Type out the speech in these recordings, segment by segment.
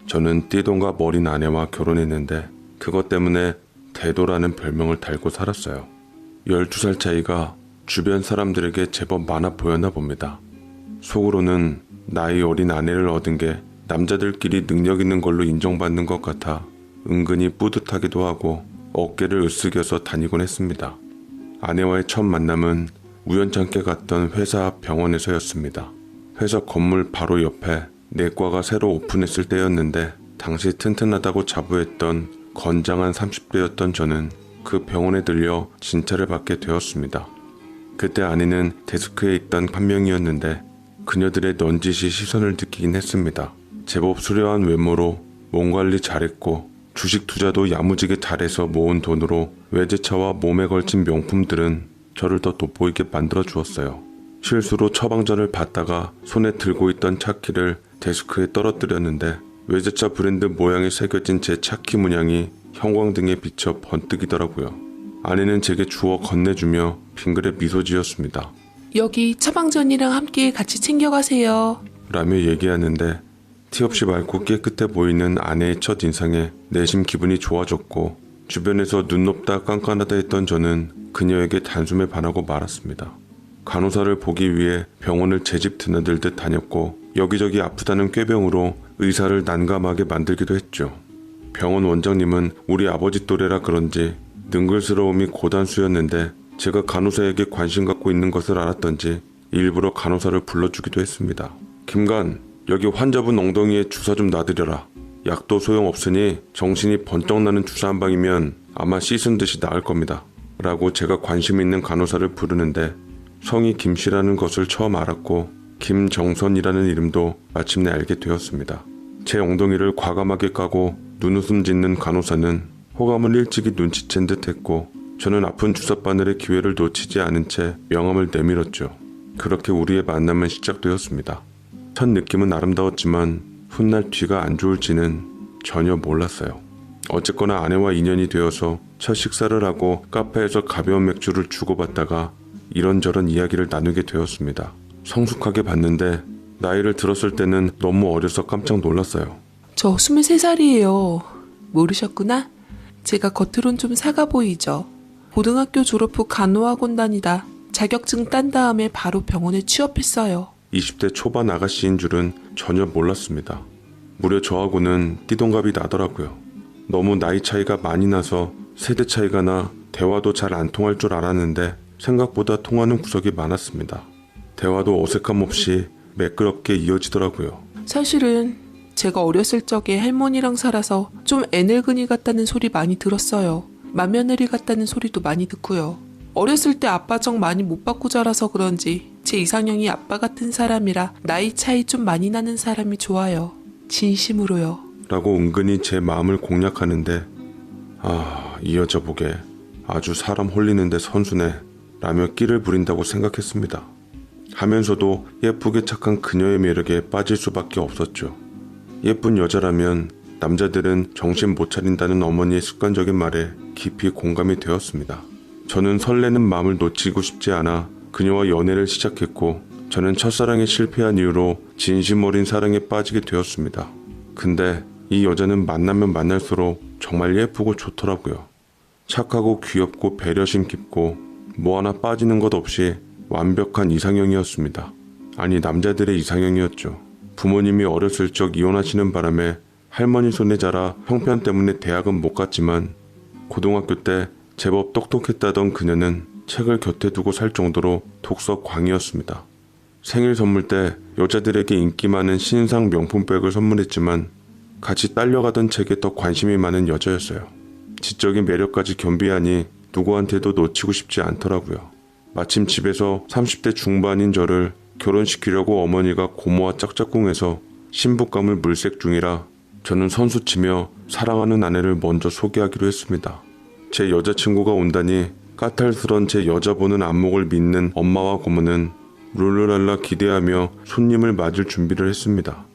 저는 띠동갑 어린 아내와 결혼했는데 그것 때문에 대도라는 별명을 달고 살았어요. 12살 차이가 주변 사람들에게 제법 많아 보였나 봅니다. 속으로는 나이 어린 아내를 얻은 게 남자들끼리 능력 있는 걸로 인정받는 것 같아 은근히 뿌듯하기도 하고 어깨를 으쓱여서 다니곤 했습니다. 아내와의 첫 만남은 우연찮게 갔던 회사 앞 병원에서였습니다. 회사 건물 바로 옆에 내과가 새로 오픈했을 때였는데 당시 튼튼하다고 자부했던 건장한 30대였던 저는 그 병원에 들려 진찰을 받게 되었습니다. 그때 아내는 데스크에 있던 한 명이었는데 그녀들의 넌지시 시선을 느끼긴 했습니다. 제법 수려한 외모로 몸 관리 잘했고 주식 투자도 야무지게 잘해서 모은 돈으로 외제차와 몸에 걸친 명품들은 저를 더 돋보이게 만들어 주었어요. 실수로 처방전을 받다가 손에 들고 있던 차키를 데스크에 떨어뜨렸는데 외제차 브랜드 모양이 새겨진 제 차키 문양이 형광등에 비쳐 번뜩이더라고요. 아내는 제게 주워 건네주며 빙그레 미소 지었습니다. 여기 처방전이랑 함께 같이 챙겨가세요. 라며 얘기하는데 티없이 맑고 깨끗해 보이는 아내의 첫 인상에 내심 기분이 좋아졌고 주변에서 눈 높다 깐깐하다 했던 저는 그녀에게 단숨에 반하고 말았습니다. 간호사를 보기 위해 병원을 제 집 드나들듯 다녔고 여기저기 아프다는 꾀병으로 의사를 난감하게 만들기도 했죠. 병원 원장님은 우리 아버지 또래라 그런지 능글스러움이 고단수였는데 제가 간호사에게 관심 갖고 있는 것을 알았던지 일부러 간호사를 불러주기도 했습니다. 김간, 여기 환자분 엉덩이에 주사 좀 놔드려라. 약도 소용없으니 정신이 번쩍 나는 주사 한 방이면 아마 씻은 듯이 나을 겁니다. 라고 제가 관심 있는 간호사를 부르는데 성이 김씨라는 것을 처음 알았고 김정선이라는 이름도 마침내 알게 되었습니다. 제 엉덩이를 과감하게 까고 눈웃음 짓는 간호사는 호감을 일찍이 눈치챈 듯 했고 저는 아픈 주사바늘의 기회를 놓치지 않은 채 명함을 내밀었죠. 그렇게 우리의 만남은 시작되었습니다. 첫 느낌은 아름다웠지만 훗날 뒤가 안 좋을지는 전혀 몰랐어요. 어쨌거나 아내와 인연이 되어서 첫 식사를 하고 카페에서 가벼운 맥주를 주고받다가 이런저런 이야기를 나누게 되었습니다. 성숙하게 봤는데 나이를 들었을 때는 너무 어려서 깜짝 놀랐어요. 저 23살이에요. 모르셨구나? 제가 겉으론 좀 사가 보이죠. 고등학교 졸업 후 간호학원 다니다 자격증 딴 다음에 바로 병원에 취업했어요. 20대 초반 아가씨인 줄은 전혀 몰랐습니다. 무려 저하고는 띠동갑이 나더라고요. 너무 나이 차이가 많이 나서 세대 차이가 나 대화도 잘 안 통할 줄 알았는데 생각보다 통하는 구석이 많았습니다. 대화도 어색함 없이 매끄럽게 이어지더라고요. 사실은 제가 어렸을 적에 할머니랑 살아서 좀 애늙은이 같다는 소리 많이 들었어요. 맏며느리 같다는 소리도 많이 듣고요. 어렸을 때 아빠 정 많이 못 받고 자라서 그런지 제 이상형이 아빠 같은 사람이라 나이 차이 좀 많이 나는 사람이 좋아요. 진심으로요. 라고 은근히 제 마음을 공략하는데 이 여자 보게 아주 사람 홀리는데 선수네 라며 끼를 부린다고 생각했습니다. 하면서도 예쁘게 착한 그녀의 매력에 빠질 수밖에 없었죠. 예쁜 여자라면 남자들은 정신 못 차린다는 어머니의 습관적인 말에 깊이 공감이 되었습니다. 저는 설레는 마음을 놓치고 싶지 않아 그녀와 연애를 시작했고 저는 첫사랑에 실패한 이후로 진심 어린 사랑에 빠지게 되었습니다. 근데 이 여자는 만나면 만날수록 정말 예쁘고 좋더라고요. 착하고 귀엽고 배려심 깊고 뭐 하나 빠지는 것 없이 완벽한 이상형이었습니다. 아니 남자들의 이상형이었죠. 부모님이 어렸을 적 이혼하시는 바람에 할머니 손에 자라 형편 때문에 대학은 못 갔지만 고등학교 때 제법 똑똑했다던 그녀는 책을 곁에 두고 살 정도로 독서광이었습니다. 생일 선물 때 여자들에게 인기 많은 신상 명품백을 선물했지만 같이 딸려가던 책에 더 관심이 많은 여자였어요. 지적인 매력까지 겸비하니 누구한테도 놓치고 싶지 않더라고요. 마침 집에서 30대 중반인 저를 결혼시키려고 어머니가 고모와 짝짝꿍해서 신부감을 물색 중이라 저는 선수치며 사랑하는 아내를 먼저 소개하기로 했습니다. 제 여자친구가 온다니 까탈스런 제 여자 보는 안목을 믿는 엄마와 고모는 룰루랄라 기대하며 손님을 맞을 준비를 했습니다.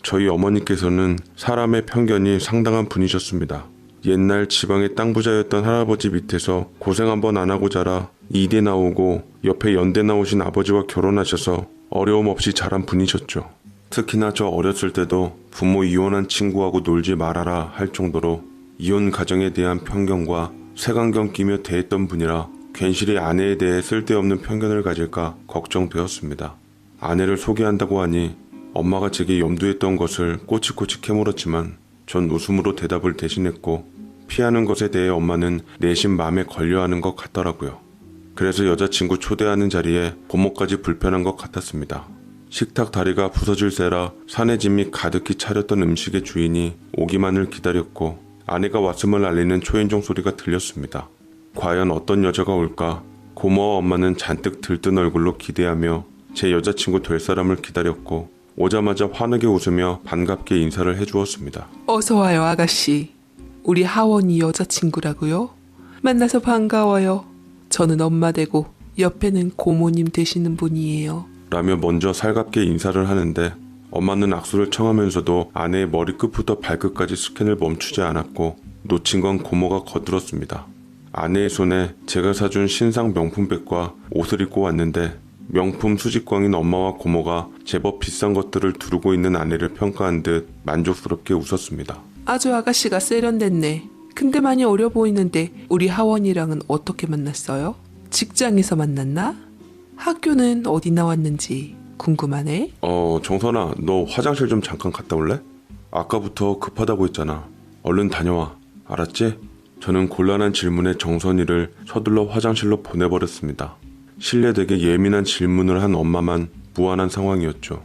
저희 어머니께서는 사람의 편견이 상당한 분이셨습니다. 옛날 지방의 땅 부자였던 할아버지 밑에서 고생 한번 안 하고 자라 이대 나오고 옆에 연대 나오신 아버지와 결혼하셔서 어려움 없이 자란 분이셨죠. 특히나 저 어렸을 때도 부모 이혼한 친구하고 놀지 말아라 할 정도로 이혼 가정에 대한 편견과 색안경 끼며 대했던 분이라 괜시리 아내에 대해 쓸데없는 편견을 가질까 걱정되었습니다. 아내를 소개한다고 하니 엄마가 제게 염두했던 것을 꼬치꼬치 캐물었지만 전 웃음으로 대답을 대신했고 피하는 것에 대해 엄마는 내심 마음에 걸려하는 것 같더라고요. 그래서 여자친구 초대하는 자리에 고모까지 불편한 것 같았습니다. 식탁 다리가 부서질세라 사내 짐이 가득히 차렸던 음식의 주인이 오기만을 기다렸고 아내가 왔음을 알리는 초인종 소리가 들렸습니다. 과연 어떤 여자가 올까? 고모와 엄마는 잔뜩 들뜬 얼굴로 기대하며 제 여자친구 될 사람을 기다렸고 오자마자 환하게 웃으며 반갑게 인사를 해주었습니다. 어서 와요, 아가씨. 우리 하원이 여자친구라고요? 만나서 반가워요. 저는 엄마 되고 옆에는 고모님 되시는 분이에요. 라며 먼저 살갑게 인사를 하는데 엄마는 악수를 청하면서도 아내의 머리끝부터 발끝까지 스캔을 멈추지 않았고 놓친 건 고모가 거들었습니다. 아내의 손에 제가 사준 신상 명품백과 옷을 입고 왔는데 명품 수집광인 엄마와 고모가 제법 비싼 것들을 두르고 있는 아내를 평가한 듯 만족스럽게 웃었습니다. 아주 아가씨가 세련됐네. 근데 많이 어려 보이는데 우리 하원이랑은 어떻게 만났어요? 직장에서 만났나? 학교는 어디 나왔는지 궁금하네. 정선아, 너 화장실 좀 잠깐 갔다 올래? 아까부터 급하다고 했잖아. 얼른 다녀와. 알았지? 저는 곤란한 질문에 정선이를 서둘러 화장실로 보내버렸습니다. 실례되게 예민한 질문을 한 엄마만 무안한 상황이었죠.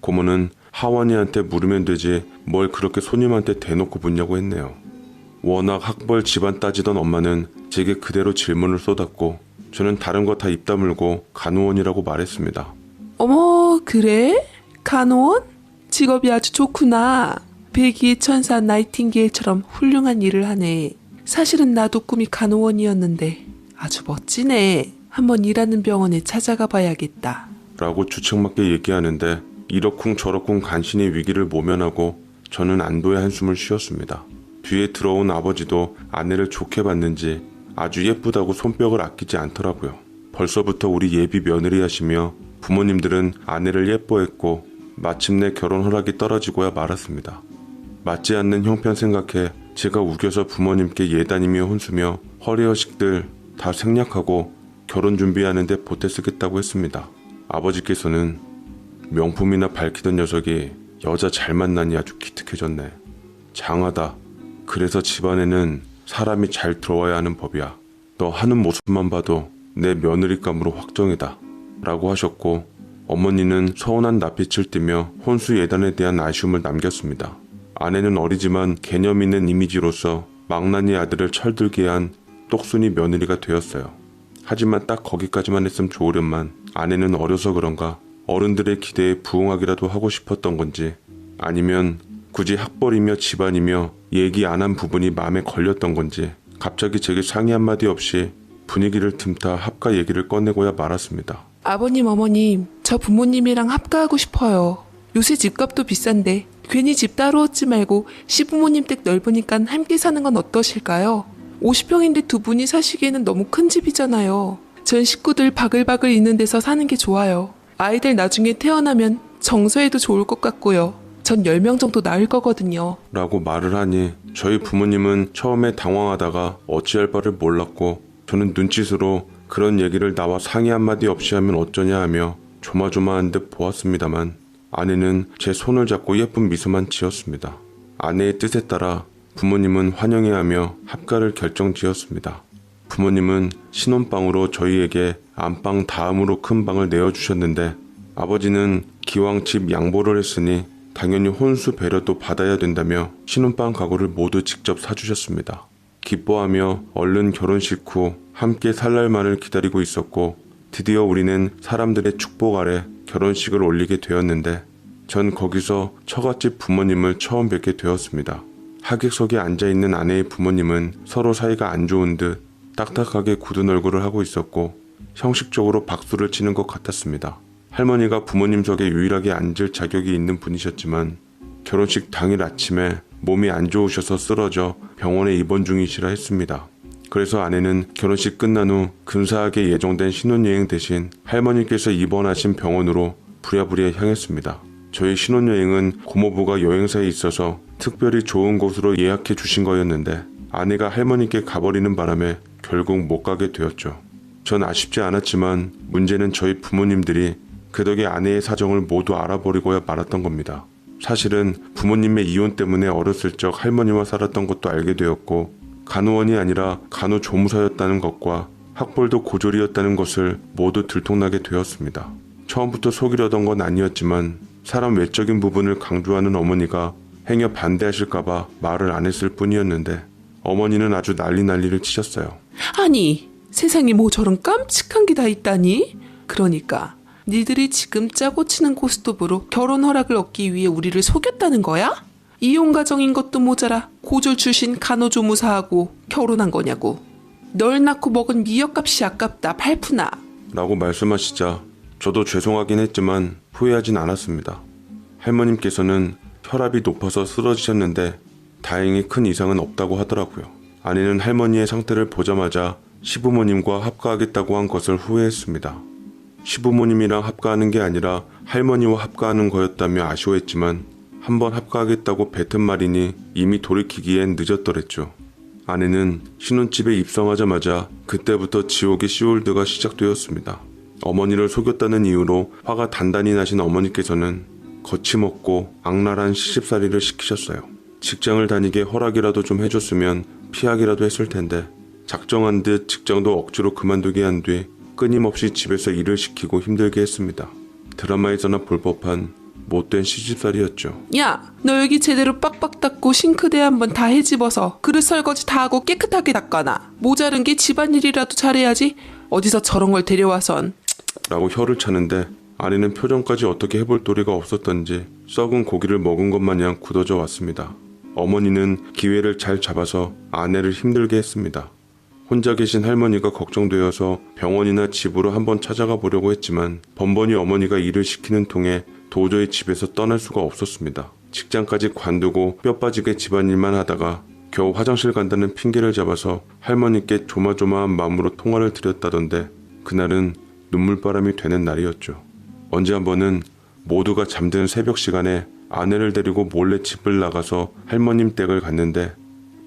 고모는 하원이한테 물으면 되지 뭘 그렇게 손님한테 대놓고 묻냐고 했네요. 워낙 학벌 집안 따지던 엄마는 제게 그대로 질문을 쏟았고 저는 다른 거 다 입 다물고 간호원이라고 말했습니다. 어머, 그래? 간호원? 직업이 아주 좋구나. 백의의 천사 나이팅게일처럼 훌륭한 일을 하네. 사실은 나도 꿈이 간호원이었는데 아주 멋지네. 한번 일하는 병원에 찾아가 봐야겠다. 라고 주책맞게 얘기하는데 이러쿵저러쿵 간신히 위기를 모면하고 저는 안도의 한숨을 쉬었습니다. 뒤에 들어온 아버지도 아내를 좋게 봤는지 아주 예쁘다고 손뼉을 아끼지 않더라고요. 벌써부터 우리 예비 며느리 하시며 부모님들은 아내를 예뻐했고 마침내 결혼 허락이 떨어지고야 말았습니다. 맞지 않는 형편 생각해 제가 우겨서 부모님께 예단이며 혼수며 허리허식들 다 생략하고 결혼 준비하는데 보태 쓰겠다고 했습니다. 아버지께서는 명품이나 밝히던 녀석이 여자 잘 만나니 아주 기특해졌네. 장하다. 그래서 집안에는 사람이 잘 들어와야 하는 법이야. 너 하는 모습만 봐도 내 며느리감으로 확정이다. 라고 하셨고 어머니는 서운한 낯빛을 띠며 혼수 예단에 대한 아쉬움을 남겼습니다. 아내는 어리지만 개념 있는 이미지로서 망나니 아들을 철들게 한 똑순이 며느리가 되었어요. 하지만 딱 거기까지만 했으면 좋으련만 아내는 어려서 그런가 어른들의 기대에 부응하기라도 하고 싶었던 건지 아니면 굳이 학벌이며 집안이며 얘기 안 한 부분이 마음에 걸렸던 건지 갑자기 제게 상의 한마디 없이 분위기를 틈타 합가 얘기를 꺼내고야 말았습니다. 아버님, 어머님, 저 부모님이랑 합가하고 싶어요. 요새 집값도 비싼데 괜히 집 따로 얻지 말고 시부모님 댁 넓으니까 함께 사는 건 어떠실까요? 50평인데 두 분이 사시기에는 너무 큰 집이잖아요. 전 식구들 바글바글 있는 데서 사는 게 좋아요. 아이들 나중에 태어나면 정서에도 좋을 것 같고요. 전 10명 정도 낳을 거거든요. 라고 말을 하니 저희 부모님은 처음에 당황하다가 어찌할 바를 몰랐고 저는 눈짓으로 그런 얘기를 나와 상의 한마디 없이 하면 어쩌냐 하며 조마조마한 듯 보았습니다만 아내는 제 손을 잡고 예쁜 미소만 지었습니다. 아내의 뜻에 따라 부모님은 환영해하며 합가를 결정지었습니다. 부모님은 신혼방으로 저희에게 안방 다음으로 큰 방을 내어주셨는데 아버지는 기왕 집 양보를 했으니 당연히 혼수 배려도 받아야 된다며 신혼방 가구를 모두 직접 사주셨습니다. 기뻐하며 얼른 결혼식 후 함께 살 날만을 기다리고 있었고 드디어 우리는 사람들의 축복 아래 결혼식을 올리게 되었는데 전 거기서 처갓집 부모님을 처음 뵙게 되었습니다. 하객석에 앉아있는 아내의 부모님은 서로 사이가 안 좋은 듯 딱딱하게 굳은 얼굴을 하고 있었고 형식적으로 박수를 치는 것 같았습니다. 할머니가 부모님석에 유일하게 앉을 자격이 있는 분이셨지만 결혼식 당일 아침에 몸이 안 좋으셔서 쓰러져 병원에 입원 중이시라 했습니다. 그래서 아내는 결혼식 끝난 후 근사하게 예정된 신혼여행 대신 할머니께서 입원하신 병원으로 부랴부랴 향했습니다. 저희 신혼여행은 고모부가 여행사에 있어서 특별히 좋은 곳으로 예약해 주신 거였는데 아내가 할머니께 가버리는 바람에 결국 못 가게 되었죠. 전 아쉽지 않았지만 문제는 저희 부모님들이 그 덕에 아내의 사정을 모두 알아버리고야 말았던 겁니다. 사실은 부모님의 이혼 때문에 어렸을 적 할머니와 살았던 것도 알게 되었고 간호원이 아니라 간호조무사였다는 것과 학벌도 고졸이었다는 것을 모두 들통나게 되었습니다. 처음부터 속이려던 건 아니었지만 사람 외적인 부분을 강조하는 어머니가 행여 반대하실까봐 말을 안 했을 뿐이었는데 어머니는 아주 난리를 치셨어요. 아니, 세상에 뭐 저런 깜찍한 게 다 있다니? 그러니까 니들이 지금 짜고 치는 고스톱으로 결혼 허락을 얻기 위해 우리를 속였다는 거야? 이혼 가정인 것도 모자라 고졸 출신 간호조무사하고 결혼한 거냐고. 널 낳고 먹은 미역값이 아깝다 팔푸나. 라고 말씀하시자 저도 죄송하긴 했지만 후회하진 않았습니다. 할머님께서는 혈압이 높아서 쓰러지셨는데 다행히 큰 이상은 없다고 하더라고요. 아내는 할머니의 상태를 보자마자 시부모님과 합가하겠다고 한 것을 후회했습니다. 시부모님이랑 합가하는 게 아니라 할머니와 합가하는 거였다며 아쉬워했지만 한번 합가하겠다고 뱉은 말이니 이미 돌이키기엔 늦었더랬죠. 아내는 신혼집에 입성하자마자 그때부터 지옥의 시월드가 시작되었습니다. 어머니를 속였다는 이유로 화가 단단히 나신 어머니께서는 거침없고 악랄한 시집살이를 시키셨어요. 직장을 다니게 허락이라도 좀 해줬으면 피하기라도 했을 텐데 작정한 듯 직장도 억지로 그만두게 한 뒤 끊임없이 집에서 일을 시키고 힘들게 했습니다. 드라마에서나 볼 법한 못된 시집살이였죠. 야, 너 여기 제대로 빡빡 닦고 싱크대 한번 다 헤집어서 그릇 설거지 다 하고 깨끗하게 닦아놔. 모자른 게 집안일이라도 잘해야지. 어디서 저런 걸 데려와선. 라고 혀를 차는데 아내는 표정까지 어떻게 해볼 도리가 없었던지 썩은 고기를 먹은 것 마냥 굳어져 왔습니다. 어머니는 기회를 잘 잡아서 아내를 힘들게 했습니다. 혼자 계신 할머니가 걱정되어서 병원이나 집으로 한번 찾아가 보려고 했지만 번번이 어머니가 일을 시키는 통에 도저히 집에서 떠날 수가 없었습니다. 직장까지 관두고 뼈 빠지게 집안일만 하다가 겨우 화장실 간다는 핑계를 잡아서 할머니께 조마조마한 마음으로 통화를 드렸다던데 그날은 눈물바람이 되는 날이었죠. 언제 한번은 모두가 잠든 새벽 시간에 아내를 데리고 몰래 집을 나가서 할머님 댁을 갔는데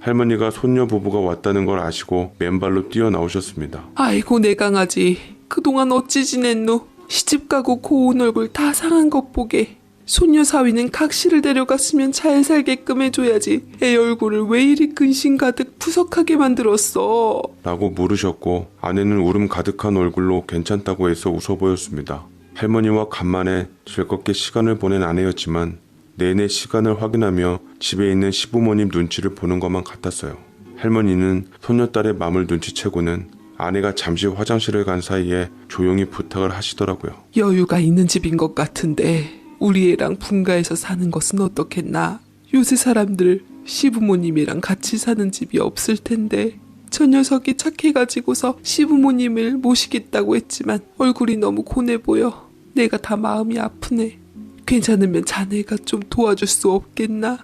할머니가 손녀 부부가 왔다는 걸 아시고 맨발로 뛰어나오셨습니다. 아이고 내 강아지. 그동안 어찌 지냈노? 시집가고 고운 얼굴 다 상한 것 보게. 손녀 사위는 각시를 데려갔으면 잘 살게끔 해줘야지. 애 얼굴을 왜 이리 근심 가득 푸석하게 만들었어? 라고 물으셨고 아내는 울음 가득한 얼굴로 괜찮다고 해서 웃어 보였습니다. 할머니와 간만에 즐겁게 시간을 보낸 아내였지만 내내 시간을 확인하며 집에 있는 시부모님 눈치를 보는 것만 같았어요. 할머니는 손녀딸의 맘을 눈치채고는 아내가 잠시 화장실을 간 사이에 조용히 부탁을 하시더라고요. 여유가 있는 집인 것 같은데 우리 애랑 분가해서 사는 것은 어떻겠나? 요새 사람들 시부모님이랑 같이 사는 집이 없을 텐데 저 녀석이 착해가지고서 시부모님을 모시겠다고 했지만 얼굴이 너무 고뇌 보여. 내가 다 마음이 아프네. 괜찮으면 자네가 좀 도와줄 수 없겠나?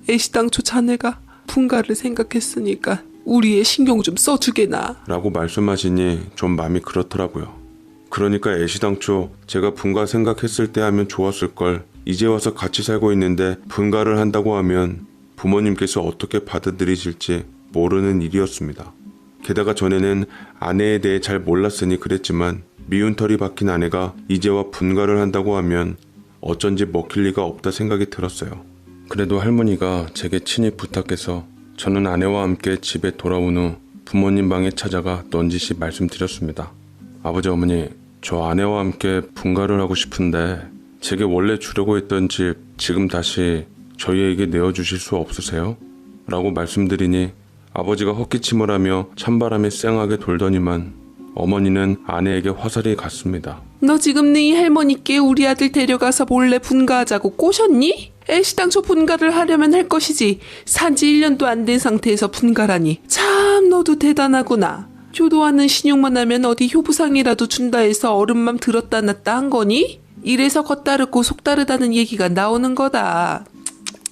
애시당초 자네가 분가를 생각했으니까 우리의 신경 좀 써주게나. 라고 말씀하시니 좀 마음이 그렇더라고요. 그러니까 애시당초 제가 분가 생각했을 때 하면 좋았을 걸 이제 와서 같이 살고 있는데 분가를 한다고 하면 부모님께서 어떻게 받아들이실지 모르는 일이었습니다. 게다가 전에는 아내에 대해 잘 몰랐으니 그랬지만 미운 털이 박힌 아내가 이제와 분가를 한다고 하면 어쩐지 먹힐 리가 없다 생각이 들었어요. 그래도 할머니가 제게 친히 부탁해서 저는 아내와 함께 집에 돌아온 후 부모님 방에 찾아가 넌지시 말씀드렸습니다. 아버지 어머니, 저 아내와 함께 분가를 하고 싶은데 제게 원래 주려고 했던 집 지금 다시 저희에게 내어주실 수 없으세요? 라고 말씀드리니 아버지가 헛기침을 하며 찬바람이 쌩하게 돌더니만 어머니는 아내에게 화살이 갔습니다. 너 지금 네 할머니께 우리 아들 데려가서 몰래 분가하자고 꼬셨니? 애시당초 분가를 하려면 할 것이지. 산지 1년도 안 된 상태에서 분가라니. 참 너도 대단하구나. 효도하는 신용만 하면 어디 효부상이라도 준다 해서 어른맘 들었다 놨다 한 거니? 이래서 겉다르고 속다르다는 얘기가 나오는 거다.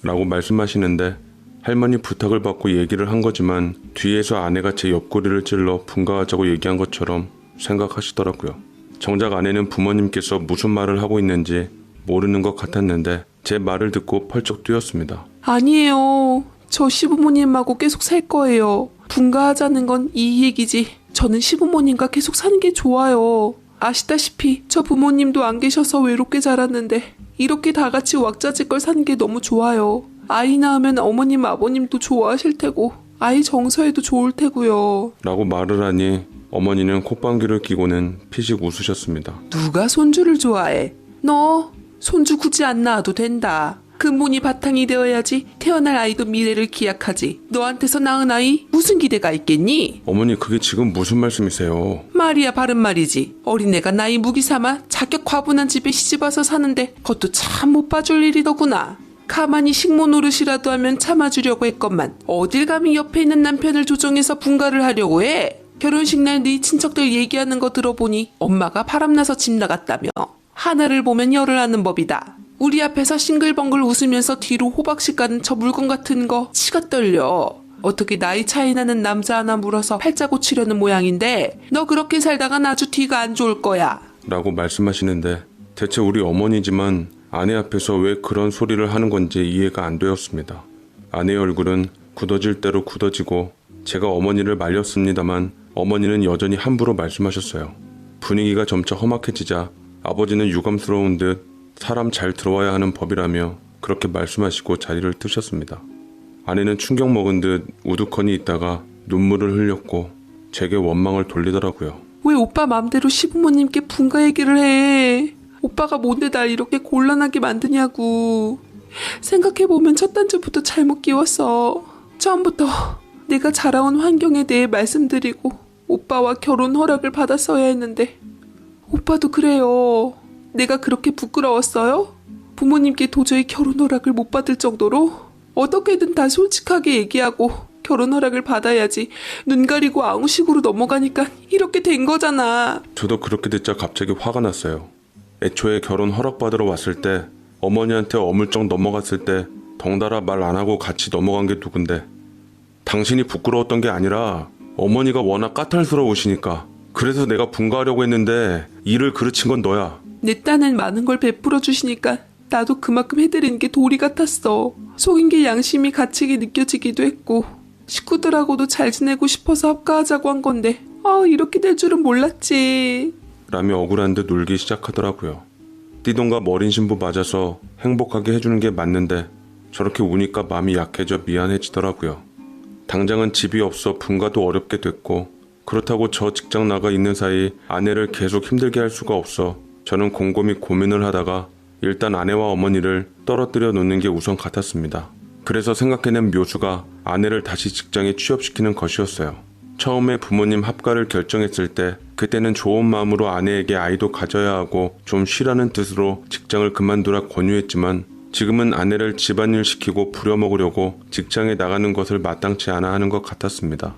라고 말씀하시는데 할머니 부탁을 받고 얘기를 한 거지만 뒤에서 아내가 제 옆구리를 찔러 분가하자고 얘기한 것처럼 생각하시더라고요. 정작 아내는 부모님께서 무슨 말을 하고 있는지 모르는 것 같았는데 제 말을 듣고 펄쩍 뛰었습니다. 아니에요. 저 시부모님하고 계속 살 거예요. 분가하자는 건 이 얘기지. 저는 시부모님과 계속 사는 게 좋아요. 아시다시피 저 부모님도 안 계셔서 외롭게 자랐는데 이렇게 다 같이 왁자지껄 사는 게 너무 좋아요. 아이 낳으면 어머님 아버님도 좋아하실 테고 아이 정서에도 좋을 테고요. 라고 말을 하니 어머니는 콧방귀를 뀌고는 피식 웃으셨습니다. 누가 손주를 좋아해? 너 손주 굳이 안 낳아도 된다. 근본이 바탕이 되어야지 태어날 아이도 미래를 기약하지. 너한테서 낳은 아이 무슨 기대가 있겠니? 어머니 그게 지금 무슨 말씀이세요? 말이야 바른 말이지. 어린애가 나이 무기 삼아 자격 과분한 집에 시집와서 사는데 그것도 참 못 봐줄 일이더구나. 가만히 식모 노릇이라도 하면 참아주려고 했건만 어딜 감히 옆에 있는 남편을 조종해서 분가를 하려고 해. 결혼식 날 네 친척들 얘기하는 거 들어보니 엄마가 바람나서 집 나갔다며. 하나를 보면 열을 아는 법이다. 우리 앞에서 싱글벙글 웃으면서 뒤로 호박씨 가는 저 물건 같은 거 치가 떨려. 어떻게 나이 차이 나는 남자 하나 물어서 팔자 고치려는 모양인데 너 그렇게 살다간 아주 뒤가 안 좋을 거야. 라고 말씀하시는데 대체 우리 어머니지만 아내 앞에서 왜 그런 소리를 하는 건지 이해가 안 되었습니다. 아내의 얼굴은 굳어질 대로 굳어지고 제가 어머니를 말렸습니다만 어머니는 여전히 함부로 말씀하셨어요. 분위기가 점차 험악해지자 아버지는 유감스러운 듯 사람 잘 들어와야 하는 법이라며 그렇게 말씀하시고 자리를 뜨셨습니다. 아내는 충격 먹은 듯 우두커니 있다가 눈물을 흘렸고 제게 원망을 돌리더라고요. 왜 오빠 맘대로 시부모님께 분가 얘기를 해? 오빠가 뭔데 날 이렇게 곤란하게 만드냐고. 생각해보면 첫 단추부터 잘못 끼웠어. 처음부터 내가 자라온 환경에 대해 말씀드리고 오빠와 결혼 허락을 받았어야 했는데 오빠도 그래요. 내가 그렇게 부끄러웠어요? 부모님께 도저히 결혼 허락을 못 받을 정도로? 어떻게든 다 솔직하게 얘기하고 결혼 허락을 받아야지 눈 가리고 아웅식으로 넘어가니까 이렇게 된 거잖아. 저도 그렇게 듣자 갑자기 화가 났어요. 애초에 결혼 허락받으러 왔을 때 어머니한테 어물쩍 넘어갔을 때 덩달아 말 안 하고 같이 넘어간 게 누군데. 당신이 부끄러웠던 게 아니라 어머니가 워낙 까탈스러우시니까. 그래서 내가 분가하려고 했는데 일을 그르친 건 너야. 내 딴엔 많은 걸 베풀어 주시니까 나도 그만큼 해드리는 게 도리 같았어. 속인 게 양심이 갇히게 느껴지기도 했고 식구들하고도 잘 지내고 싶어서 합가하자고 한 건데 이렇게 될 줄은 몰랐지. 라며 억울한 듯 울기 시작하더라고요. 띠동갑 어린 신부 맞아서 행복하게 해주는 게 맞는데 저렇게 우니까 마음이 약해져 미안해지더라고요. 당장은 집이 없어 분가도 어렵게 됐고 그렇다고 저 직장 나가 있는 사이 아내를 계속 힘들게 할 수가 없어 저는 곰곰이 고민을 하다가 일단 아내와 어머니를 떨어뜨려 놓는 게 우선 같았습니다. 그래서 생각해낸 묘수가 아내를 다시 직장에 취업시키는 것이었어요. 처음에 부모님 합가를 결정했을 때 그때는 좋은 마음으로 아내에게 아이도 가져야 하고 좀 쉬라는 뜻으로 직장을 그만두라 권유했지만 지금은 아내를 집안일 시키고 부려먹으려고 직장에 나가는 것을 마땅치 않아 하는 것 같았습니다.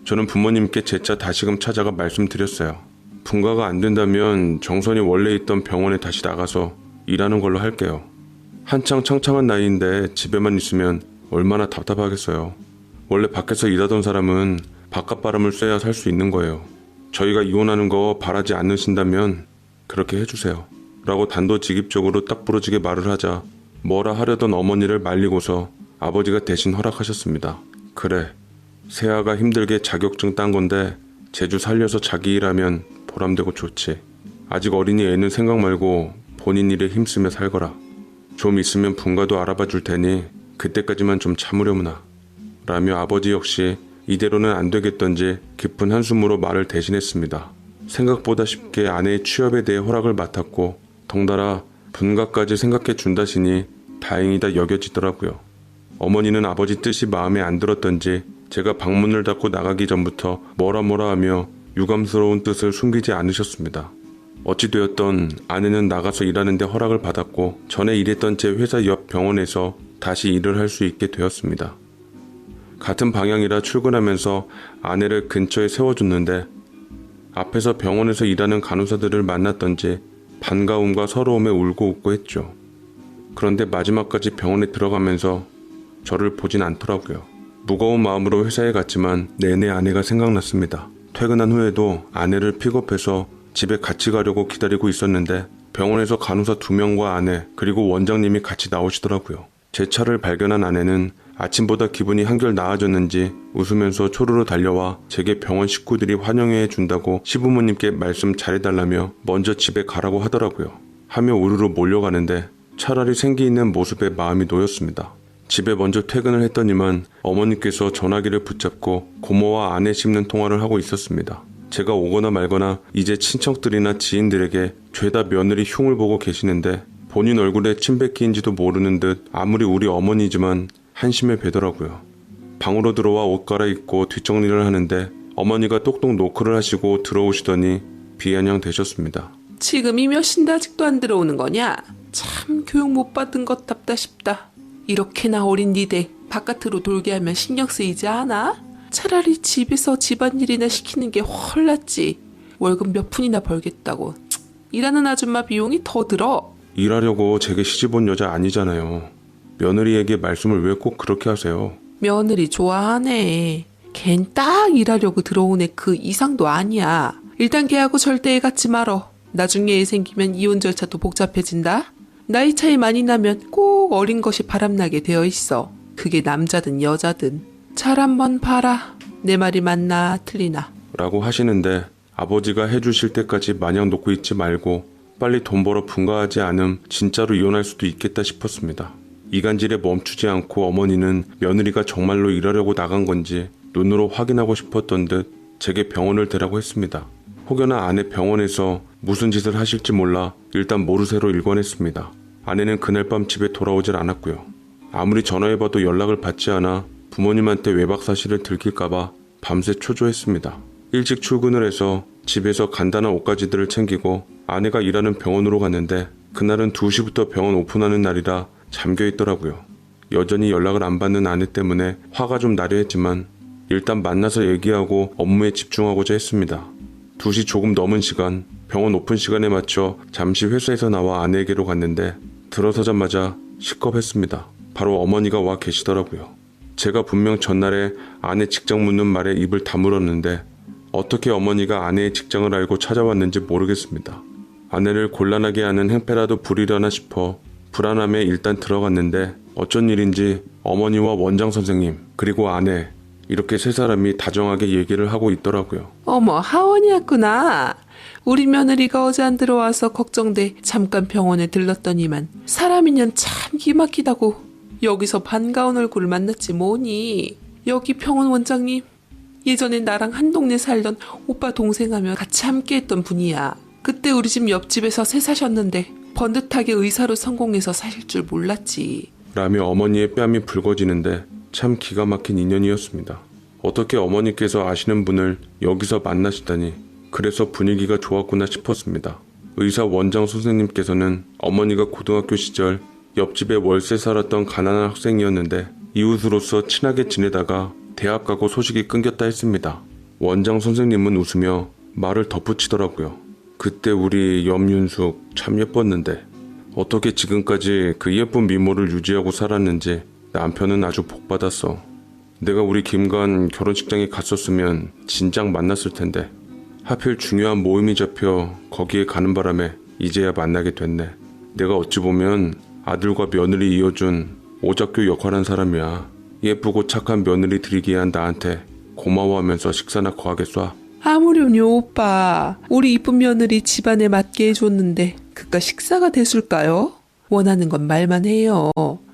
저는 부모님께 재차 다시금 찾아가 말씀드렸어요. 분가가 안 된다면 정선이 원래 있던 병원에 다시 나가서 일하는 걸로 할게요. 한창 창창한 나이인데 집에만 있으면 얼마나 답답하겠어요. 원래 밖에서 일하던 사람은 바깥 바람을 쐬야 살 수 있는 거예요. 저희가 이혼하는 거 바라지 않으신다면 그렇게 해주세요. 라고 단도직입적으로 딱 부러지게 말을 하자 뭐라 하려던 어머니를 말리고서 아버지가 대신 허락하셨습니다. 그래, 새아가 힘들게 자격증 딴 건데 제주 살려서 자기 일하면 보람되고 좋지. 아직 어린이 애는 생각 말고 본인 일에 힘쓰며 살거라. 좀 있으면 분가도 알아봐 줄 테니 그때까지만 좀 참으려무나. 라며 아버지 역시 이대로는 안 되겠던지 깊은 한숨으로 말을 대신했습니다. 생각보다 쉽게 아내의 취업에 대해 허락을 맡았고 덩달아 분가까지 생각해 준다시니 다행이다 여겨지더라고요. 어머니는 아버지 뜻이 마음에 안 들었던지 제가 방문을 닫고 나가기 전부터 뭐라 하며 유감스러운 뜻을 숨기지 않으셨습니다. 어찌되었던 아내는 나가서 일하는데 허락을 받았고 전에 일했던 제 회사 옆 병원에서 다시 일을 할 수 있게 되었습니다. 같은 방향이라 출근하면서 아내를 근처에 세워줬는데 앞에서 병원에서 일하는 간호사들을 만났던지 반가움과 서러움에 울고 웃고 했죠. 그런데 마지막까지 병원에 들어가면서 저를 보진 않더라고요. 무거운 마음으로 회사에 갔지만 내내 아내가 생각났습니다. 퇴근한 후에도 아내를 픽업해서 집에 같이 가려고 기다리고 있었는데 병원에서 간호사 2명과 아내 그리고 원장님이 같이 나오시더라고요. 제 차를 발견한 아내는 아침보다 기분이 한결 나아졌는지 웃으면서 초르르 달려와 제게 병원 식구들이 환영해 준다고 시부모님께 말씀 잘해달라며 먼저 집에 가라고 하더라고요. 하며 우르르 몰려가는데 차라리 생기 있는 모습에 마음이 놓였습니다. 집에 먼저 퇴근을 했더니만 어머니께서 전화기를 붙잡고 고모와 아내 씹는 통화를 하고 있었습니다. 제가 오거나 말거나 이제 친척들이나 지인들에게 죄다 며느리 흉을 보고 계시는데 본인 얼굴에 침 뱉기인지도 모르는 듯 아무리 우리 어머니지만 한심해 뵈더라고요. 방으로 들어와 옷 갈아입고 뒷정리를 하는데 어머니가 똑똑 노크를 하시고 들어오시더니 비아냥 되셨습니다. 지금이 몇 시인데 아직도 안 들어오는 거냐? 참 교육 못 받은 것 답다 싶다. 이렇게나 어린 니댁 바깥으로 돌게 하면 신경 쓰이지 않아? 차라리 집에서 집안일이나 시키는 게 훨 낫지. 월급 몇 푼이나 벌겠다고. 일하는 아줌마 비용이 더 들어. 일하려고 제게 시집온 여자 아니잖아요. 며느리에게 말씀을 왜 꼭 그렇게 하세요? 며느리 좋아하네. 걘 딱 일하려고 들어온 애 그 이상도 아니야. 일단 걔하고 절대 애 같지 말어. 나중에 애 생기면 이혼 절차도 복잡해진다. 나이 차이 많이 나면 꼭 어린 것이 바람나게 되어 있어. 그게 남자든 여자든. 잘 한번 봐라. 내 말이 맞나 틀리나. 라고 하시는데 아버지가 해주실 때까지 마냥 놓고 있지 말고 빨리 돈 벌어 분가하지 않음 진짜로 이혼할 수도 있겠다 싶었습니다. 이간질에 멈추지 않고 어머니는 며느리가 정말로 일하려고 나간 건지 눈으로 확인하고 싶었던 듯 제게 병원을 대라고 했습니다. 혹여나 아내 병원에서 무슨 짓을 하실지 몰라 일단 모르쇠로 일관했습니다. 아내는 그날 밤 집에 돌아오질 않았고요. 아무리 전화해봐도 연락을 받지 않아 부모님한테 외박 사실을 들킬까봐 밤새 초조했습니다. 일찍 출근을 해서 집에서 간단한 옷가지들을 챙기고 아내가 일하는 병원으로 갔는데 그날은 2시부터 병원 오픈하는 날이라 잠겨 있더라고요. 여전히 연락을 안 받는 아내 때문에 화가 좀 나려 했지만 일단 만나서 얘기하고 업무에 집중하고자 했습니다. 2시 조금 넘은 시간, 병원 오픈 시간에 맞춰 잠시 회사에서 나와 아내에게로 갔는데 들어서자마자 시겁했습니다. 바로 어머니가 와 계시더라고요. 제가 분명 전날에 아내 직장 묻는 말에 입을 다물었는데 어떻게 어머니가 아내의 직장을 알고 찾아왔는지 모르겠습니다. 아내를 곤란하게 하는 행패라도 부리려나 싶어 불안함에 일단 들어갔는데 어쩐 일인지 어머니와 원장 선생님 그리고 아내 이렇게 세 사람이 다정하게 얘기를 하고 있더라고요. 어머, 하원이었구나. 우리 며느리가 어제 안 들어와서 걱정돼 잠깐 병원에 들렀더니만 사람이년 참 기막히다고 여기서 반가운 얼굴을 만났지 뭐니. 여기 병원 원장님 예전에 나랑 한 동네 살던 오빠 동생하며 같이 함께했던 분이야. 그때 우리 집 옆집에서 새 사셨는데 번듯하게 의사로 성공해서 사실 줄 몰랐지. 라며 어머니의 뺨이 붉어지는데 참 기가 막힌 인연이었습니다. 어떻게 어머니께서 아시는 분을 여기서 만나시다니 그래서 분위기가 좋았구나 싶었습니다. 의사 원장 선생님께서는 어머니가 고등학교 시절 옆집에 월세 살았던 가난한 학생이었는데 이웃으로서 친하게 지내다가 대학 가고 소식이 끊겼다 했습니다. 원장 선생님은 웃으며 말을 덧붙이더라고요. 그때 우리 염윤숙 참 예뻤는데 어떻게 지금까지 그 예쁜 미모를 유지하고 살았는지 남편은 아주 복받았어. 내가 우리 김관 결혼식장에 갔었으면 진작 만났을 텐데 하필 중요한 모임이 잡혀 거기에 가는 바람에 이제야 만나게 됐네. 내가 어찌 보면 아들과 며느리 이어준 오작교 역할한 사람이야. 예쁘고 착한 며느리 들이기 위한 나한테 고마워하면서 식사나 거하겠어. 아무렴요 오빠. 우리 이쁜 며느리 집안에 맞게 해줬는데 그깟 식사가 됐을까요? 원하는 건 말만 해요.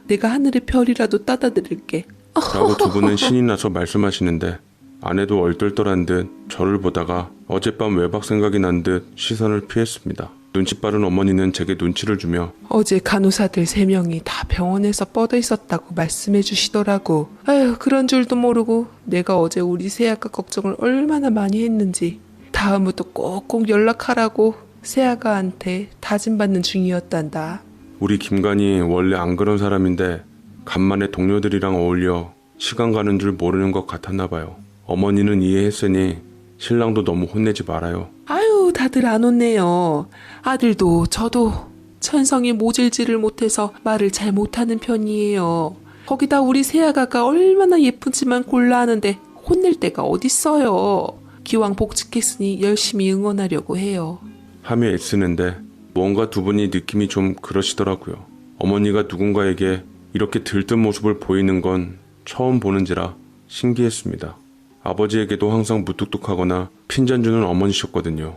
내가 하늘의 별이라도 따다 드릴게. 라고 두 분은 신이 나서 말씀하시는데 아내도 얼떨떨한 듯 저를 보다가 어젯밤 외박 생각이 난 듯 시선을 피했습니다. 눈치 빠른 어머니는 제게 눈치를 주며 어제 간호사들 3명이 다 병원에서 뻗어 있었다고 말씀해 주시더라고. 아휴, 그런 줄도 모르고 내가 어제 우리 새아가 걱정을 얼마나 많이 했는지. 다음부터 꼭꼭 연락하라고 새아가한테 다짐받는 중이었단다. 우리 김관이 원래 안 그런 사람인데 간만에 동료들이랑 어울려 시간 가는 줄 모르는 것 같았나 봐요. 어머니는 이해했으니 신랑도 너무 혼내지 말아요. 아유, 다들 안 혼내요. 아들도 저도 천성이 모질지를 못해서 말을 잘 못하는 편이에요. 거기다 우리 새아가가 얼마나 예쁜지만 골라 하는데 혼낼 데가 어딨어요. 기왕 복직했으니 열심히 응원하려고 해요. 하며 애쓰는데 뭔가 두 분이 느낌이 좀 그러시더라고요. 어머니가 누군가에게 이렇게 들뜬 모습을 보이는 건 처음 보는지라 신기했습니다. 아버지에게도 항상 무뚝뚝하거나 핀잔 주는 어머니셨거든요.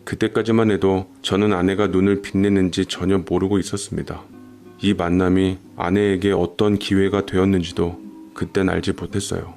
그때까지만 해도 저는 아내가 눈을 빛내는지 전혀 모르고 있었습니다. 이 만남이 아내에게 어떤 기회가 되었는지도 그땐 알지 못했어요.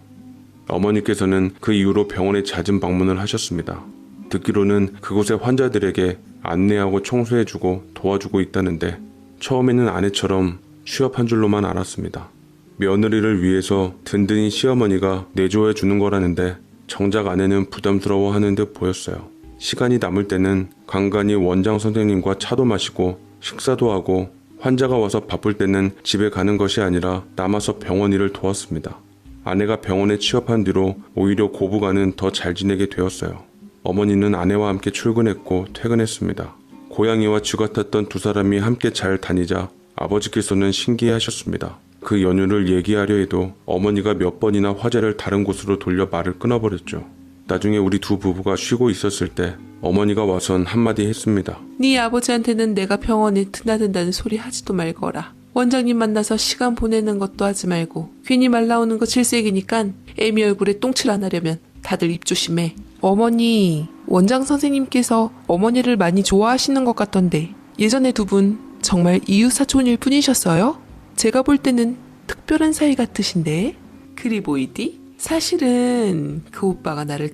어머니께서는 그 이후로 병원에 잦은 방문을 하셨습니다. 듣기로는 그곳의 환자들에게 안내하고 청소해주고 도와주고 있다는데 처음에는 아내처럼 취업한 줄로만 알았습니다. 며느리를 위해서 든든히 시어머니가 내조해 주는 거라는데 정작 아내는 부담스러워하는 듯 보였어요. 시간이 남을 때는 간간히 원장 선생님과 차도 마시고 식사도 하고 환자가 와서 바쁠 때는 집에 가는 것이 아니라 남아서 병원 일을 도왔습니다. 아내가 병원에 취업한 뒤로 오히려 고부간은 더 잘 지내게 되었어요. 어머니는 아내와 함께 출근했고 퇴근했습니다. 고양이와 쥐 같았던 두 사람이 함께 잘 다니자 아버지께서는 신기해하셨습니다. 그 연유를 얘기하려 해도 어머니가 몇 번이나 화제를 다른 곳으로 돌려 말을 끊어버렸죠. 나중에 우리 두 부부가 쉬고 있었을 때 어머니가 와선 한마디 했습니다. 네 아버지한테는 내가 병원에 드나든다는 소리 하지도 말거라. 원장님 만나서 시간 보내는 것도 하지 말고 괜히 말 나오는 거 질색이니까 애미 얼굴에 똥칠 안 하려면 다들 입 조심해. 어머니, 원장 선생님께서 어머니를 많이 좋아하시는 것 같던데 예전에 두 분 정말 이웃사촌일 뿐이셨어요? 제가 볼 때는 특별한 사이 같으신데? 그리 보이디? 사실은 그 오빠가 나를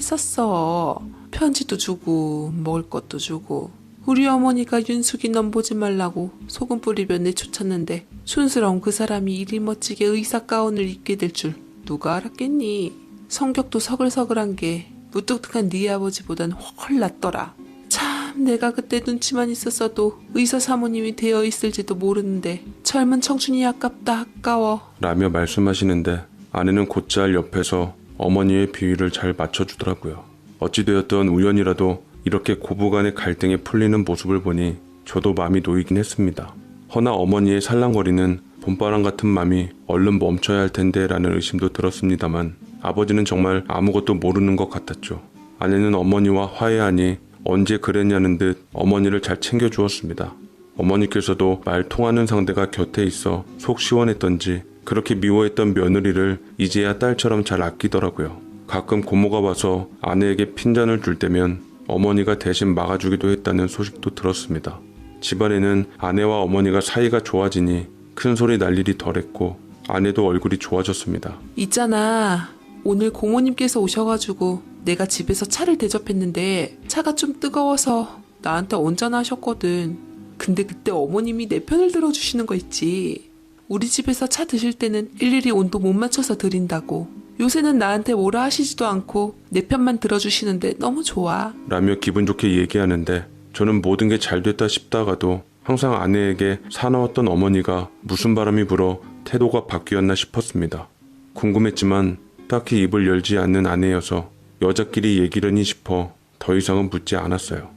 짝사랑했었어. 편지도 주고 먹을 것도 주고 우리 어머니가 윤숙이 넌 보지 말라고 소금 뿌리며 내쫓았는데 촌스러운 그 사람이 이리 멋지게 의사 가운을 입게 될 줄 누가 알았겠니? 성격도 서글서글한 게 무뚝뚝한 네 아버지보단 훨 낫더라. 참 내가 그때 눈치만 있었어도 의사 사모님이 되어 있을지도 모르는데 젊은 청춘이 아깝다 아까워 라며 말씀하시는데 아내는 곧잘 옆에서 어머니의 비위를 잘 맞춰주더라고요. 어찌되었던 우연이라도 이렇게 고부간의 갈등이 풀리는 모습을 보니 저도 마음이 놓이긴 했습니다. 허나 어머니의 살랑거리는 봄바람 같은 맘이 얼른 멈춰야 할 텐데 라는 의심도 들었습니다만 아버지는 정말 아무것도 모르는 것 같았죠. 아내는 어머니와 화해하니 언제 그랬냐는 듯 어머니를 잘 챙겨주었습니다. 어머니께서도 말 통하는 상대가 곁에 있어 속 시원했던지 그렇게 미워했던 며느리를 이제야 딸처럼 잘 아끼더라고요. 가끔 고모가 와서 아내에게 핀잔을 줄 때면 어머니가 대신 막아주기도 했다는 소식도 들었습니다. 집안에는 아내와 어머니가 사이가 좋아지니 큰 소리 날 일이 덜했고 아내도 얼굴이 좋아졌습니다. 있잖아 오늘 고모님께서 오셔가지고 내가 집에서 차를 대접했는데 차가 좀 뜨거워서 나한테 온잔하셨거든. 근데 그때 어머님이 내 편을 들어주시는 거 있지. 우리 집에서 차 드실 때는 일일이 온도 못 맞춰서 드린다고. 요새는 나한테 뭐라 하시지도 않고 내 편만 들어주시는데 너무 좋아. 라며 기분 좋게 얘기하는데 저는 모든 게 잘 됐다 싶다가도 항상 아내에게 사나웠던 어머니가 무슨 바람이 불어 태도가 바뀌었나 싶었습니다. 궁금했지만 딱히 입을 열지 않는 아내여서 여자끼리 얘기려니 싶어 더 이상은 묻지 않았어요.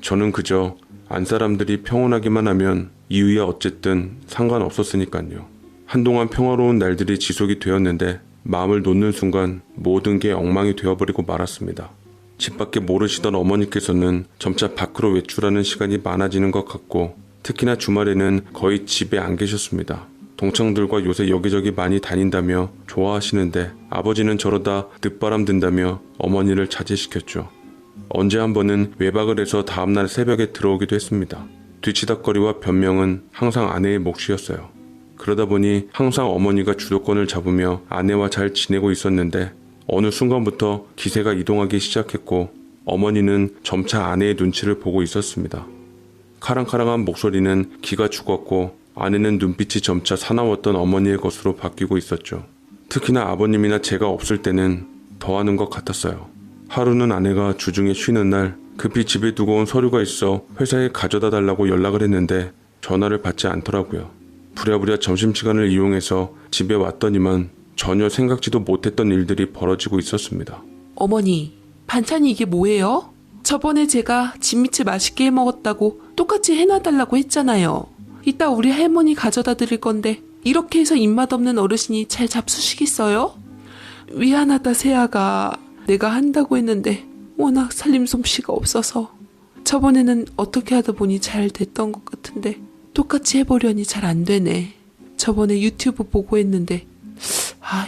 저는 그저 안 사람들이 평온하기만 하면 이후에 어쨌든 상관없었으니까요. 한동안 평화로운 날들이 지속이 되었는데 마음을 놓는 순간 모든 게 엉망이 되어버리고 말았습니다. 집 밖에 모르시던 어머니께서는 점차 밖으로 외출하는 시간이 많아지는 것 같고 특히나 주말에는 거의 집에 안 계셨습니다. 동창들과 요새 여기저기 많이 다닌다며 좋아하시는데 아버지는 저러다 늦바람 든다며 어머니를 자제시켰죠. 언제 한 번은 외박을 해서 다음날 새벽에 들어오기도 했습니다. 뒤치다거리와 변명은 항상 아내의 몫이었어요. 그러다 보니 항상 어머니가 주도권을 잡으며 아내와 잘 지내고 있었는데 어느 순간부터 기세가 이동하기 시작했고 어머니는 점차 아내의 눈치를 보고 있었습니다. 카랑카랑한 목소리는 기가 죽었고 아내는 눈빛이 점차 사나웠던 어머니의 것으로 바뀌고 있었죠. 특히나 아버님이나 제가 없을 때는 더하는 것 같았어요. 하루는 아내가 주중에 쉬는 날 급히 집에 두고 온 서류가 있어 회사에 가져다 달라고 연락을 했는데 전화를 받지 않더라고요. 부랴부랴 점심시간을 이용해서 집에 왔더니만 전혀 생각지도 못했던 일들이 벌어지고 있었습니다. 어머니, 반찬이 이게 뭐예요? 저번에 제가 진미채 맛있게 해먹었다고 똑같이 해놔달라고 했잖아요. 이따 우리 할머니 가져다 드릴 건데 이렇게 해서 입맛 없는 어르신이 잘 잡수시겠어요? 미안하다 세아가. 내가 한다고 했는데 워낙 살림 솜씨가 없어서 저번에는 어떻게 하다 보니 잘 됐던 것 같은데 똑같이 해보려니 잘 안 되네. 저번에 유튜브 보고 했는데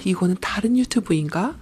이거는 다른 유튜브인가?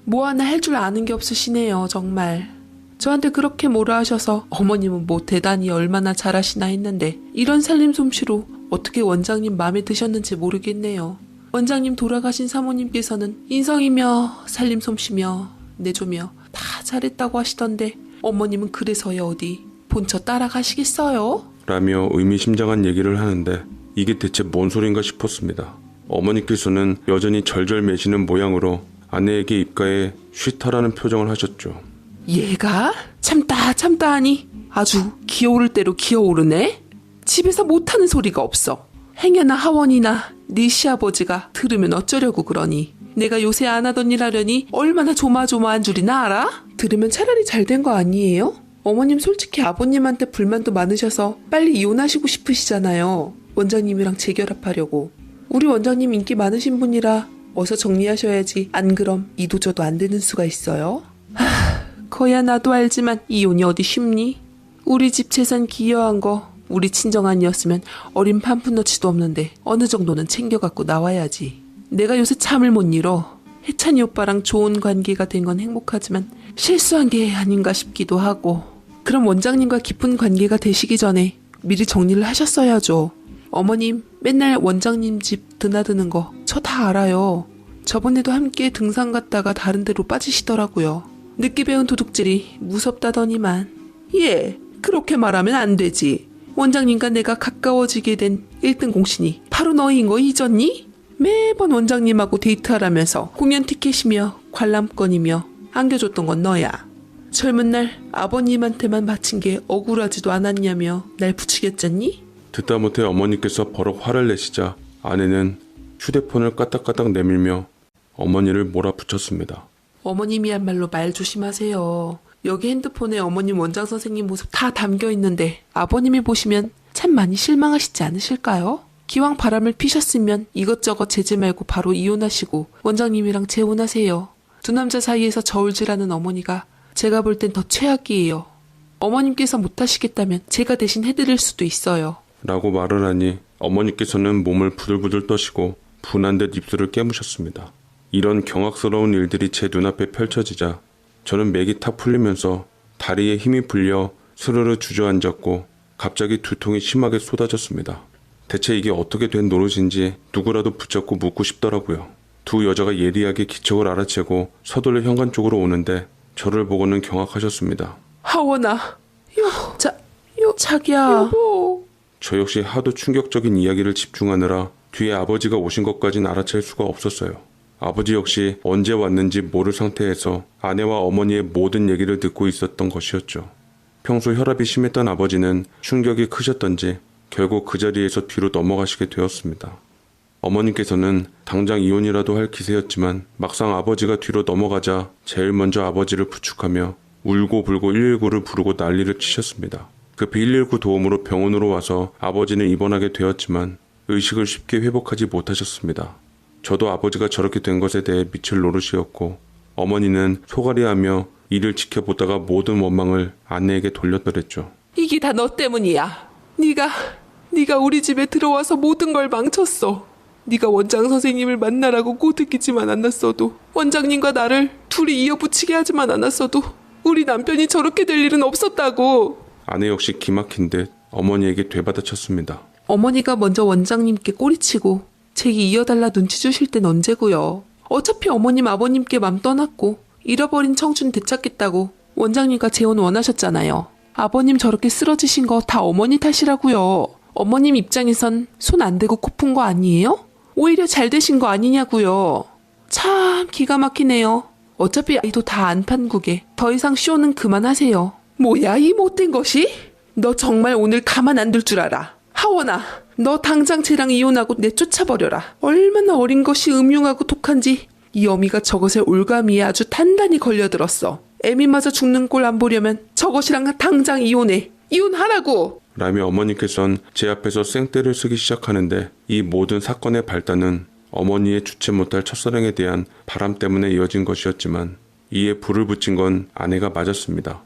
뭐 하나 할 줄 아는 게 없으시네요. 정말. 저한테 그렇게 뭐라 하셔서 어머님은 뭐 대단히 얼마나 잘하시나 했는데 이런 살림 솜씨로 어떻게 원장님 마음에 드셨는지 모르겠네요. 원장님 돌아가신 사모님께서는 인성이며 살림 솜씨며 내조며 다 잘했다고 하시던데 어머님은 그래서야 어디 본처 따라가시겠어요? 라며 의미심장한 얘기를 하는데 이게 대체 뭔 소린가 싶었습니다. 어머니께서는 여전히 절절 매시는 모양으로 아내에게 입가에 쉬타라는 표정을 하셨죠. 얘가 참다 하니 아주 기어오를 대로 기어오르네. 집에서 못하는 소리가 없어. 행여나 하원이나 네 시아버지가 들으면 어쩌려고 그러니. 내가 요새 안 하던 일 하려니 얼마나 조마조마한 줄이나 알아? 들으면 차라리 잘 된 거 아니에요? 어머님 솔직히 아버님한테 불만도 많으셔서 빨리 이혼하시고 싶으시잖아요. 원장님이랑 재결합하려고. 우리 원장님 인기 많으신 분이라 어서 정리하셔야지. 안 그럼 이도저도 안 되는 수가 있어요. 거야 나도 알지만 이혼이 어디 쉽니? 우리 집 재산 기여한 거 우리 친정아니었으면 어린 판푼너치도 없는데 어느 정도는 챙겨갖고 나와야지. 내가 요새 잠을 못 이뤄. 해찬이 오빠랑 좋은 관계가 된 건 행복하지만 실수한 게 아닌가 싶기도 하고. 그럼 원장님과 깊은 관계가 되시기 전에 미리 정리를 하셨어야죠. 어머님 맨날 원장님 집 드나드는 거 저 다 알아요. 저번에도 함께 등산 갔다가 다른 데로 빠지시더라고요. 늦게 배운 도둑질이 무섭다더니만. 예, 그렇게 말하면 안 되지. 원장님과 내가 가까워지게 된 1등 공신이 바로 너인 거 잊었니? 매번 원장님하고 데이트하라면서 공연 티켓이며 관람권이며 안겨줬던 건 너야. 젊은 날 아버님한테만 바친 게 억울하지도 않았냐며 날 부추겼잖니? 듣다 못해 어머니께서 버럭 화를 내시자 아내는 휴대폰을 까딱까딱 내밀며 어머니를 몰아붙였습니다. 어머님이야말로 말 조심하세요. 여기 핸드폰에 어머님 원장 선생님 모습 다 담겨 있는데 아버님이 보시면 참 많이 실망하시지 않으실까요? 기왕 바람을 피셨으면 이것저것 제지 말고 바로 이혼하시고 원장님이랑 재혼하세요. 두 남자 사이에서 저울질하는 어머니가 제가 볼 땐 더 최악이에요. 어머님께서 못하시겠다면 제가 대신 해드릴 수도 있어요. 라고 말을 하니 어머니께서는 몸을 부들부들 떠시고 분한 듯 입술을 깨무셨습니다. 이런 경악스러운 일들이 제 눈앞에 펼쳐지자 저는 맥이 탁 풀리면서 다리에 힘이 풀려 스르르 주저앉았고 갑자기 두통이 심하게 쏟아졌습니다. 대체 이게 어떻게 된 노릇인지 누구라도 붙잡고 묻고 싶더라고요. 두 여자가 예리하게 기척을 알아채고 서둘러 현관 쪽으로 오는데 저를 보고는 경악하셨습니다. 하원아, 자기야. 여보. 저 역시 하도 충격적인 이야기를 집중하느라 뒤에 아버지가 오신 것까진 알아챌 수가 없었어요. 아버지 역시 언제 왔는지 모를 상태에서 아내와 어머니의 모든 얘기를 듣고 있었던 것이었죠. 평소 혈압이 심했던 아버지는 충격이 크셨던지 결국 그 자리에서 뒤로 넘어가시게 되었습니다. 어머님께서는 당장 이혼이라도 할 기세였지만 막상 아버지가 뒤로 넘어가자 제일 먼저 아버지를 부축하며 울고불고 119를 부르고 난리를 치셨습니다. 급히 119 도움으로 병원으로 와서 아버지는 입원하게 되었지만 의식을 쉽게 회복하지 못하셨습니다. 저도 아버지가 저렇게 된 것에 대해 미칠 노릇이었고 어머니는 소가리하며 이를 지켜보다가 모든 원망을 아내에게 돌려더랬죠. 이게 다 너 때문이야. 네가 우리 집에 들어와서 모든 걸 망쳤어. 네가 원장 선생님을 만나라고 꼬드기지만 않았어도 원장님과 나를 둘이 이어붙이게 하지만 않았어도 우리 남편이 저렇게 될 일은 없었다고. 아내 역시 기막힌 듯 어머니에게 되받아쳤습니다. 어머니가 먼저 원장님께 꼬리치고 제기 이어달라 눈치 주실 땐 언제고요. 어차피 어머님 아버님께 맘 떠났고 잃어버린 청춘 되찾겠다고 원장님과 재혼 원하셨잖아요. 아버님 저렇게 쓰러지신 거 다 어머니 탓이라고요. 어머님 입장에선 손 안 대고 코 푼 거 아니에요? 오히려 잘 되신 거 아니냐고요. 참 기가 막히네요. 어차피 아이도 다 안 판국에 더 이상 쇼는 그만하세요. 뭐야 이 못된 것이? 너 정말 오늘 가만 안 둘 줄 알아. 하원아, 너 당장 쟤랑 이혼하고 내쫓아버려라. 얼마나 어린 것이 음흉하고 독한지 이 어미가 저것에 올가미에 아주 단단히 걸려들었어. 애미마저 죽는 꼴 안 보려면 저것이랑 당장 이혼해. 이혼하라고! 라며 어머니께선 제 앞에서 생떼를 쓰기 시작하는데 이 모든 사건의 발단은 어머니의 주체 못할 첫사랑에 대한 바람 때문에 이어진 것이었지만 이에 불을 붙인 건 아내가 맞았습니다.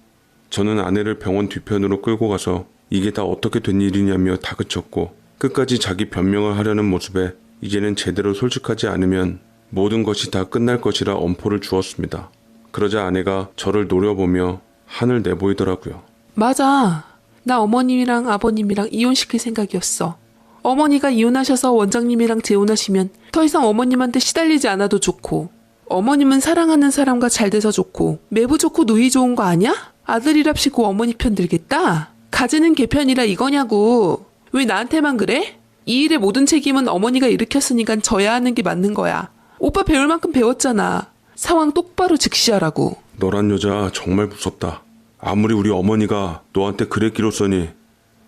저는 아내를 병원 뒤편으로 끌고 가서 이게 다 어떻게 된 일이냐며 다그쳤고 끝까지 자기 변명을 하려는 모습에 이제는 제대로 솔직하지 않으면 모든 것이 다 끝날 것이라 엄포를 주었습니다. 그러자 아내가 저를 노려보며 한을 내보이더라고요. 맞아. 나 어머님이랑 아버님이랑 이혼시킬 생각이었어. 어머니가 이혼하셔서 원장님이랑 재혼하시면 더 이상 어머님한테 시달리지 않아도 좋고, 어머님은 사랑하는 사람과 잘 돼서 좋고 매부 좋고 누이 좋은 거 아니야? 아들이랍시고 어머니 편 들겠다? 가지는 개편이라 이거냐고. 왜 나한테만 그래? 이 일의 모든 책임은 어머니가 일으켰으니까 져야 하는 게 맞는 거야. 오빠 배울 만큼 배웠잖아. 상황 똑바로 직시하라고. 너란 여자 정말 무섭다. 아무리 우리 어머니가 너한테 그랬기로써니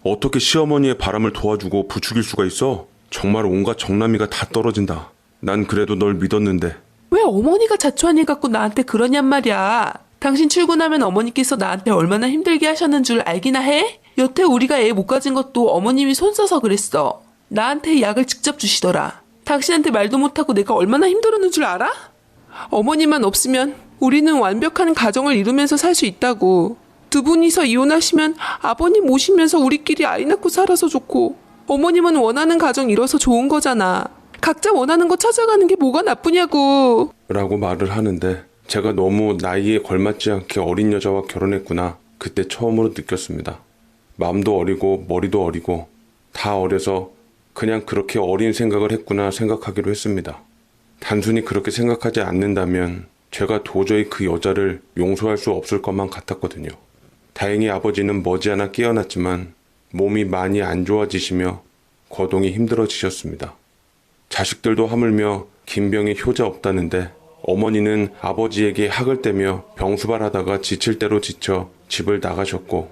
어떻게 시어머니의 바람을 도와주고 부추길 수가 있어? 정말 온갖 정남이가 다 떨어진다. 난 그래도 널 믿었는데. 왜 어머니가 자초한 일 갖고 나한테 그러냔 말이야. 당신 출근하면 어머니께서 나한테 얼마나 힘들게 하셨는 줄 알기나 해? 여태 우리가 애 못 가진 것도 어머님이 손 써서 그랬어. 나한테 약을 직접 주시더라. 당신한테 말도 못하고 내가 얼마나 힘들었는 줄 알아? 어머니만 없으면 우리는 완벽한 가정을 이루면서 살 수 있다고. 두 분이서 이혼하시면 아버님 오시면서 우리끼리 아이 낳고 살아서 좋고, 어머님은 원하는 가정 이뤄서 좋은 거잖아. 각자 원하는 거 찾아가는 게 뭐가 나쁘냐고. 라고 말을 하는데 제가 너무 나이에 걸맞지 않게 어린 여자와 결혼했구나. 그때 처음으로 느꼈습니다. 마음도 어리고 머리도 어리고 다 어려서 그냥 그렇게 어린 생각을 했구나 생각하기로 했습니다. 단순히 그렇게 생각하지 않는다면 제가 도저히 그 여자를 용서할 수 없을 것만 같았거든요. 다행히 아버지는 머지않아 깨어났지만 몸이 많이 안 좋아지시며 거동이 힘들어지셨습니다. 자식들도 하물며 김병이 효자 없다는데 어머니는 아버지에게 학을 떼며 병수발하다가 지칠 대로 지쳐 집을 나가셨고,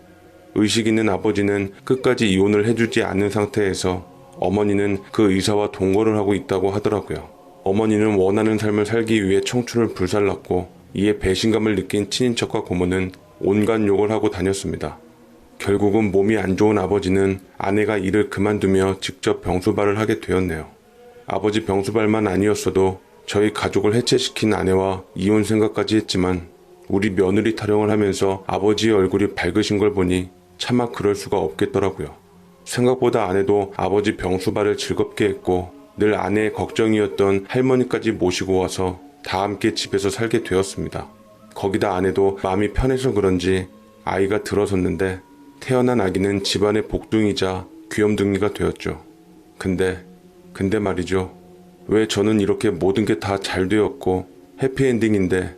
의식 있는 아버지는 끝까지 이혼을 해주지 않는 상태에서 어머니는 그 의사와 동거를 하고 있다고 하더라고요. 어머니는 원하는 삶을 살기 위해 청춘을 불살랐고, 이에 배신감을 느낀 친인척과 고모는 온갖 욕을 하고 다녔습니다. 결국은 몸이 안 좋은 아버지는 아내가 일을 그만두며 직접 병수발을 하게 되었네요. 아버지 병수발만 아니었어도 저희 가족을 해체시킨 아내와 이혼 생각까지 했지만 우리 며느리 타령을 하면서 아버지의 얼굴이 밝으신 걸 보니 차마 그럴 수가 없겠더라고요. 생각보다 아내도 아버지 병수발을 즐겁게 했고 늘 아내의 걱정이었던 할머니까지 모시고 와서 다 함께 집에서 살게 되었습니다. 거기다 아내도 마음이 편해서 그런지 아이가 들어섰는데 태어난 아기는 집안의 복둥이자 귀염둥이가 되었죠. 근데 말이죠. 왜 저는 이렇게 모든 게 다 잘 되었고 해피엔딩인데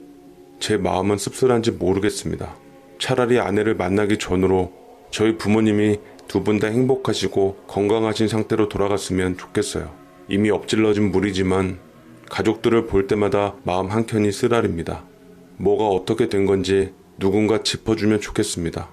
제 마음은 씁쓸한지 모르겠습니다. 차라리 아내를 만나기 전으로 저희 부모님이 두 분 다 행복하시고 건강하신 상태로 돌아갔으면 좋겠어요. 이미 엎질러진 물이지만 가족들을 볼 때마다 마음 한켠이 쓰라립니다. 뭐가 어떻게 된 건지 누군가 짚어주면 좋겠습니다.